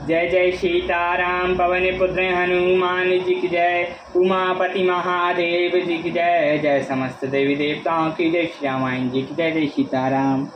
जय जय सीताराम पवन पुत्र हनुमान जी की जय। उमापति महादेव जी की जय। जय समस्त देवी देवताओं की जय। श्री रामायण जी की जय। जय सीताराम।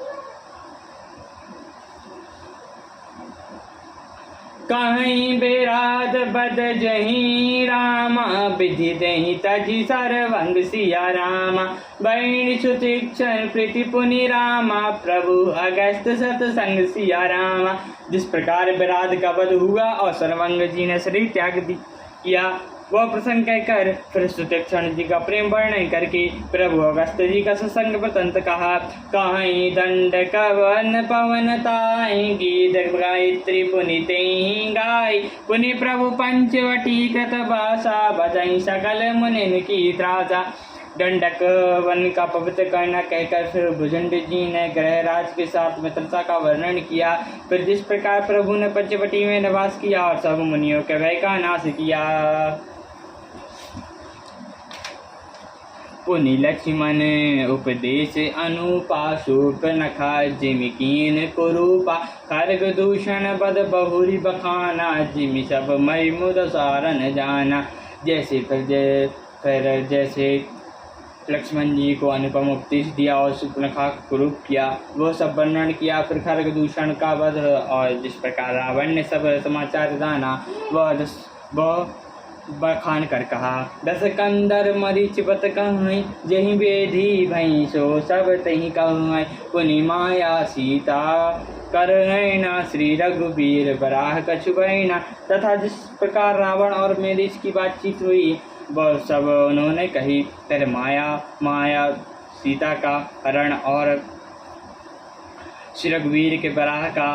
कहीं बेराद बद जही रामा विधि दही तजी सर्वंग सिया रामा। बैण सुतीक्षण प्रीति पुनि रामा प्रभु अगस्त सतसंग सिया रामा। जिस प्रकार बेराद का वध हुआ और सर्वंग जी ने शरीर त्याग किया, वह प्रसंग कहकर फिर सुतीक्षण जी का प्रेम वर्णन करके प्रभु अगस्त जी का सत्संग वृत्तांत कहा। कहीं दंड कवन पवन ताई गीत गायत्री पुनि तेहि गाय। पुनि प्रभु पंचवटी कृत भाषा बजई सकल मुनिन की त्रासा। दंडक वन का पवित्र करना कहकर फिर भुजंड जी ने ग्रहराज के साथ मित्रता का वर्णन किया। फिर जिस प्रकार प्रभु ने पंचवटी में निवास किया और सब मुनियों के भय का नाश किया। पुनि लक्ष्मण उपदेश अनुपा शूप नखा जिमिकीन कुरूपा। खर्ग दूषण बद बहुरी बखाना जिमि सब मई मुद सारन जाना। फिर जैसे लक्ष्मण जी को अनुपम उपदेश दिया और शूर्पणखा को कुरूप किया, वो सब वर्णन किया। फिर खर्ग दूषण का वध और जिस प्रकार रावण ने सब समाचार जाना वह बखान कर कहा। दस कंदर मरीच बत कहीं जही बेधी भई सो सब तही कहूँ। पुनि माया सीता कर नैना श्री रघुबीर बराह कछु बहना। तथा जिस प्रकार रावण और मेरीच की बातचीत हुई वह सब उन्होंने कही। फिर माया सीता का हरण और श्री रघुवीर के बराह का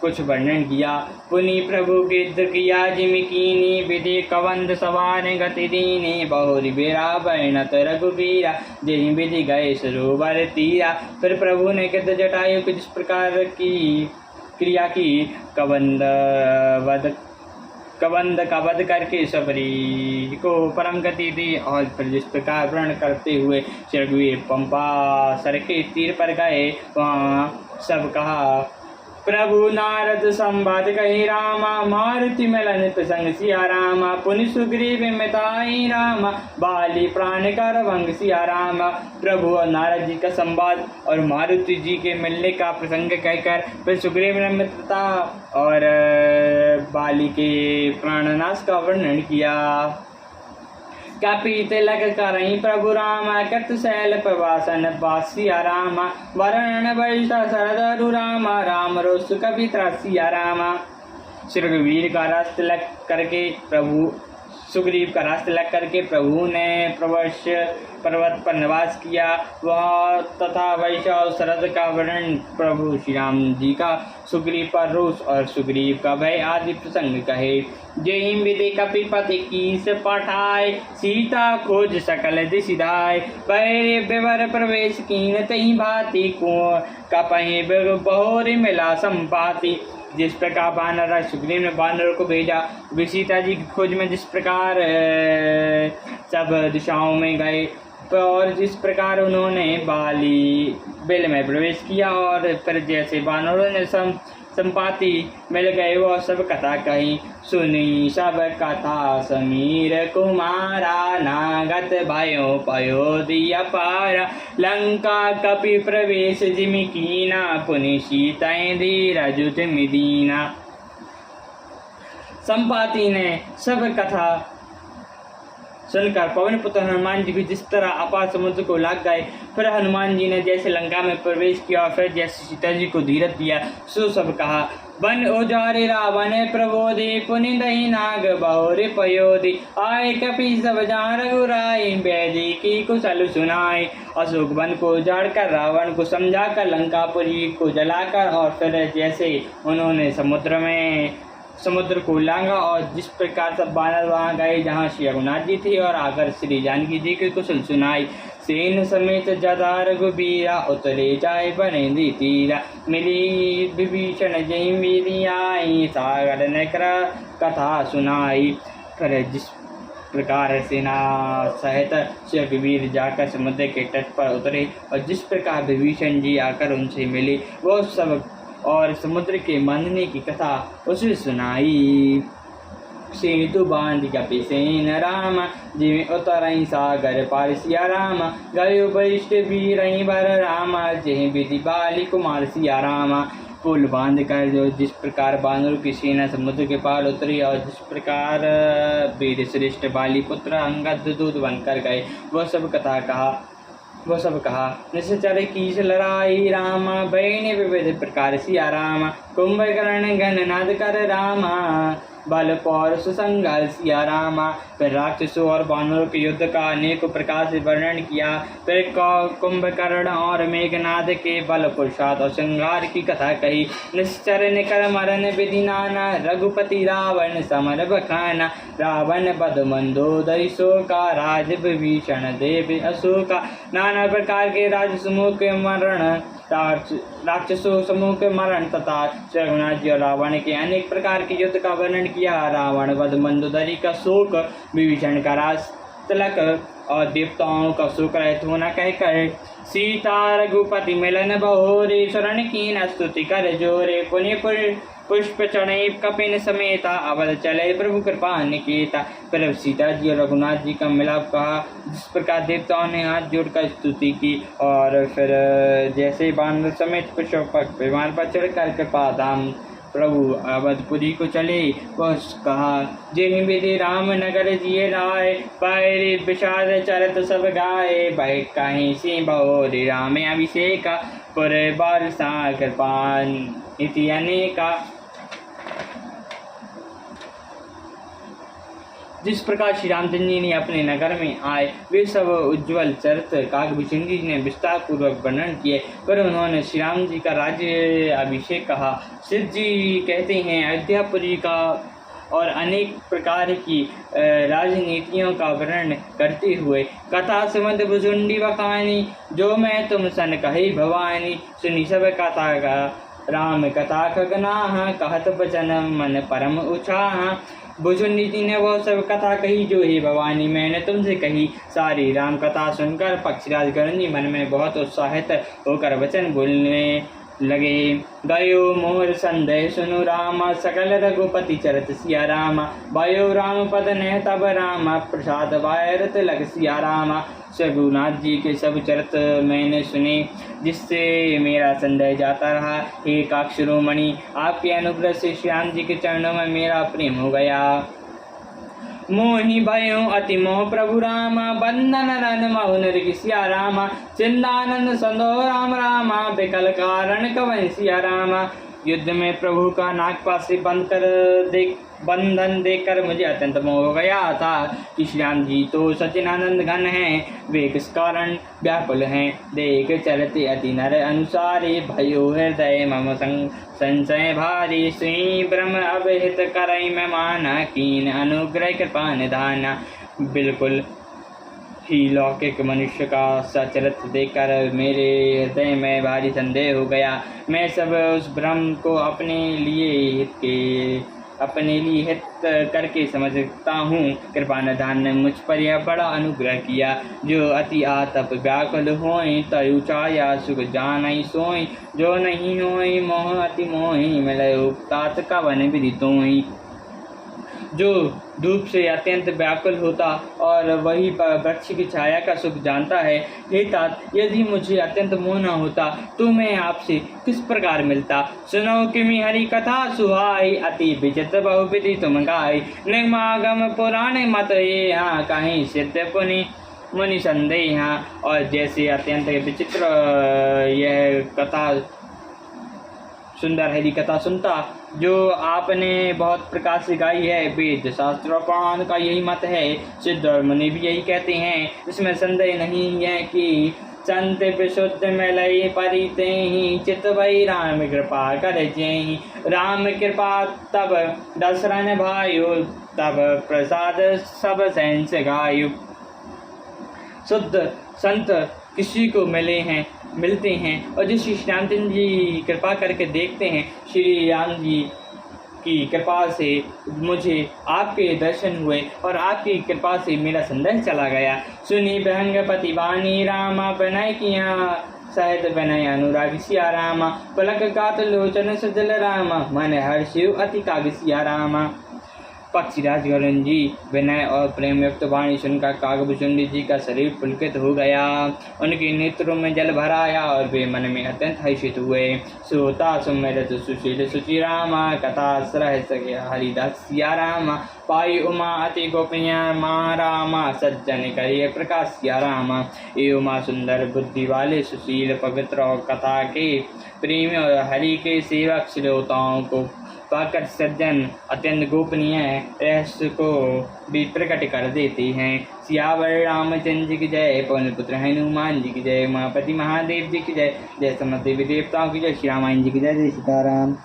कुछ वर्णन किया। पुनि प्रभु गिद्ध किया जिमिकीनी विधि कवंद सवार गति दीनी। बहुरी बेरा बैणत रघुबीरा जही विधि गए सरोवर तीरा। फिर प्रभु ने गिद्ध जटायु को जिस प्रकार की क्रिया की कबंध का वध करके सबरी को परम गति दी। और फिर जिस प्रकार व्रण करते हुए श्री रघुवीर पंपा सर के तीर पर गए वहाँ सब कहा। प्रभु नारद संवाद कही रामा मारुति मिलन प्रसंग सिया रामा। पुनि सुग्रीव मिताई रामा बाली प्राण कर भंग सिया रामा। प्रभु और नारद जी का संवाद और मारुति जी के मिलने का प्रसंग कहकर फिर सुग्रीव ने मित्रता और बाली के प्राणनाश का वर्णन किया। कपि तिलक करही प्रभु रामा कृत शैल प्रवासन बासिया रामा। वरण वैसा शरदरु रामा राम रोस कपि त्रासिया रामा। श्री रघुवीर का रास तिलक करके प्रभु सुग्रीव का रास तिलक करके प्रभु ने पर्वत पर निवास किया। वह तथा वैशा और शरद का वर्णन प्रभु श्री राम जी का सुग्रीव पर रोष और सुग्रीव का भय आदि प्रसंग कहे। जय विधि कपिपति कीस पठाए सीता खोज सकल दिशिधाय। पैरे विवर प्रवेश कीन तही भांति कुंवर कपहि बहुरी मिला संपाति। जिस प्रकार वानर सुग्रीव ने वानरों को भेजा वे सीता जी की खोज में जिस प्रकार सब दिशाओं में गए और जिस प्रकार उन्होंने बाली बिल में प्रवेश किया और फिर जैसे वानरों ने संपाति मिल गए वो सब कथा कही। सुनी सब कथा समीर कुमारा नागत भयो पयोधिया पारा। लंका कपि प्रवेश जिमि कीना पुनि सीताएं धीरज मिदीना। संपाति ने सब कथा सुनकर पवन पुत्र हनुमान जी भी जिस तरह अपार समुद्र को लाग गए। फिर हनुमान जी ने जैसे लंका में प्रवेश किया और फिर जैसे सीता जी को धीरज दिया सो सब कहा। वन उजारे रावण प्रबोधि पुनि दही नाग बहुरे पयोधि। आए कपि सब जान रघुराई बैदी की कुशल सुनाई। अशोक वन को उजाड़ कर रावण को समझा कर लंकापुरी को जलाकर और फिर जैसे उन्होंने समुद्र को लांगा और जिस प्रकार सब बानर वहाँ गए जहाँ श्री रघुनाथ जी थे और आकर श्री जानकी जी की कुशल सुनाई। सेन समेत जदा रघुबीरा उतरे जाए बने तीरा। मिली विभीषण जय मेरी आई सागर नकर कथा सुनाई। फिर जिस प्रकार सेना सहित श्री रघुवीर जाकर समुद्र के तट पर उतरे और जिस प्रकार विभीषण जी आकर उनसे मिले वो सब और समुद्र के मंथने की कथा उसे सुनाई। सेतु बांध कपिसेन राम, जिमे उतरई सागर पार सिया राम। गयो वरिष्ठ वीरई वर राम, जेहि विधि बाली कुमार सिया राम। पुल बांध कर जो जिस प्रकार बानरों की सेना समुद्र के पार उतरी, और जिस प्रकार वीर श्रेष्ठ बाली पुत्र अंगद दूत बनकर गए, वह सब कहा। निश्चर कीस लड़ाई राम, बहने विविध प्रकार सिया राम। कुंभकर्ण गणनाद कर रामा, बल पौरुष संघर्ष सिया रामा। फिर राक्षसों और वानरों के युद्ध का अनेक प्रकार से वर्णन किया। फिर कुंभकर्ण और मेघनाद के बल पुरुषार्थ और संहार की कथा कही। निश्चर निकर मरण विधि नाना, रघुपति रावण समर बखाना। रावण बध मंदोदरी शोका, राज विभीषण देव अशोका। नाना प्रकार के राज समूह के मरण, राक्षसों समूह के मरण तथा रघुनाथ जी और रावण के अनेक प्रकार के युद्ध का वर्णन किया। रावण वध, मंदोदरी का शोक, विभीषण का राज तिलक और देवताओं का शोक रहित होना कहकर, सीता रघुपति मिलन बहोरे, शरण कीन स्तुति कर जोरे। पुण्य पुष्प चढ़े कपिन समेता, अवध चले प्रभु कृपा निकेता। फिर सीता जी और रघुनाथ जी का मिलाप कहा, जिस प्रकार देवताओं ने हाथ जोड़कर स्तुति की। और फिर जैसे बानर समेत पुष्पक विमान पर चढ़कर कृपा धाम प्रभु अवधपुरी को चले, वह कहा, जिहि विधि राम नगर जिये राय। पैरे विषाद चरत सब गाये, बह कहीं सी बहोरी राम अभिषेका। पुर बार सा कृपान इति अनेका। जिस प्रकार श्री रामचंद्र जी ने अपने नगर में आए, वे सब उज्ज्वल चरित्र काकभूषण जी ने विस्तार पूर्वक वर्णन किए। पर उन्होंने श्री राम जी का राज्य अभिषेक कहा। सिद्ध जी कहते हैं, अयोध्यापुरी का और अनेक प्रकार की राजनीतियों का वर्णन करते हुए, कथा सुमद भुजुंडी बखानी, जो मैं तुम सन कही भवानी। सुनी सब कथा का राम कथा खगनाहा, कहत बचन मन परम उछाहा। भुजुंडी जी ने वह सब कथा कही जो हे भवानी मैंने तुमसे कही। सारी राम कथा सुनकर पक्षीराज गण जी मन में बहुत उत्साहित होकर वचन बोलने लगे। गयो मोर संदेह सुनु रामा, सकल रघुपति चरत सिया रामा। भयो राम पद ने तब रामा, प्रसाद वायरत लग सिया रामा। रघुनाथ जी के सब चरित मैंने सुने, जिससे मेरा संदेह जाता रहा। हे काक्षरोमणि, आपके अनुग्रह से श्याम जी के चरणों में मेरा प्रेम हो गया। मोहि भयो अति मोह प्रभु रामा, बंधन रन महु नृग सिया रामा। चिंदानंद संदो राम रामा, विकल कारण कवन सिया रामा। युद्ध में प्रभु का नागपाश से बंधन देखकर मुझे अत्यंत मोह हो गया था कि श्री राम जी तो सचिनानंद घन हैं, वे किस कारण व्याकुल हैं। देख चरते अति नर अनुसारे, भयो हृदय मम संशय भारी। श्री ब्रह्म अभिहित करई मैं माना, कीन अनुग्रह कृपा निधाना। बिल्कुल ही लौकिक मनुष्य का सचरित देखकर मेरे हृदय में भारी संदेह हो गया। मैं सब उस ब्रह्म को अपने लिए हित करके समझता हूँ। कृपा निधान ने मुझ पर यह बड़ा अनुग्रह किया। जो अति आतप व्याकुल होई, तयु छाया सुख जानई सोई। जो नहीं होई मोह अति मोही, मिलय उपतात कवन विधि तोहि। जो धूप से अत्यंत व्याकुल होता और वही वृक्ष की छाया का सुख जानता है। हे तात, यदि मुझे अत्यंत मोह न होता तो मैं आपसे किस प्रकार मिलता। सुनो किमि हरि कथा सुहाई, अति विचित्र बहुविधि तुम गाई। निगमागम पुराण मत ये हाँ, कहीं सिद्ध पुनि मुनि संदेहा। और जैसे अत्यंत विचित्र यह कथा सुंदर हरि कथा सुनता जो आपने बहुत प्रकार से गाई है। वेद शास्त्र और पुराण का यही मत है, सिद्ध और मुनि भी यही कहते हैं। इसमें संदेह नहीं है कि संत विशुद्ध मिलई परिते ही, चित वही राम कृपा कर जेहि। राम कृपा तब दशरन भायु, तब प्रसाद सब सहंस गायु। शुद्ध संत किसी को मिलते हैं और जिस श्री रामचंद्र जी कृपा करके देखते हैं, श्री राम जी की कृपा से मुझे आपके दर्शन हुए और आपकी कृपा से मेरा संदेह चला गया। सुनी बहंग पतिवानी रामा, बनय किया सहित विनय अनुराग सिया रामा। पलक गात लोचन सजल रामा, मन हर्षिव अति काग सिया रामा। पक्षीराज गरुण जी विनय और प्रेम युक्त वाणी सुनकर कागभूषुंडी जी का शरीर पुलकित हो गया। उनके नेत्रों में जल भर आया और वे मन में अत्यंत हर्षित हुए। सोता सुमिरत सुशील सुचि रामा, कथा सरह सके हरिदास सिया रामा। पाई उमा अति गोपनीय माँ रामा, सज्जन करिए प्रकाश सिया रामा। ये उमा सुंदर बुद्धि वाले सुशील पवित्र और कथा के प्रेमी और हरि के सेवक श्रोताओं को पाकर सज्जन अत्यंत गोपनीय रहस्य को भी प्रकट कर देते हैं। सियावर रामचंद्र जी की जय, पवन पुत्र हनुमान जी की जय, उमापति महादेव जी की जय, जय समस्त देवी देवताओं की जय, श्री रामायण जी की जय, जय सीताराम।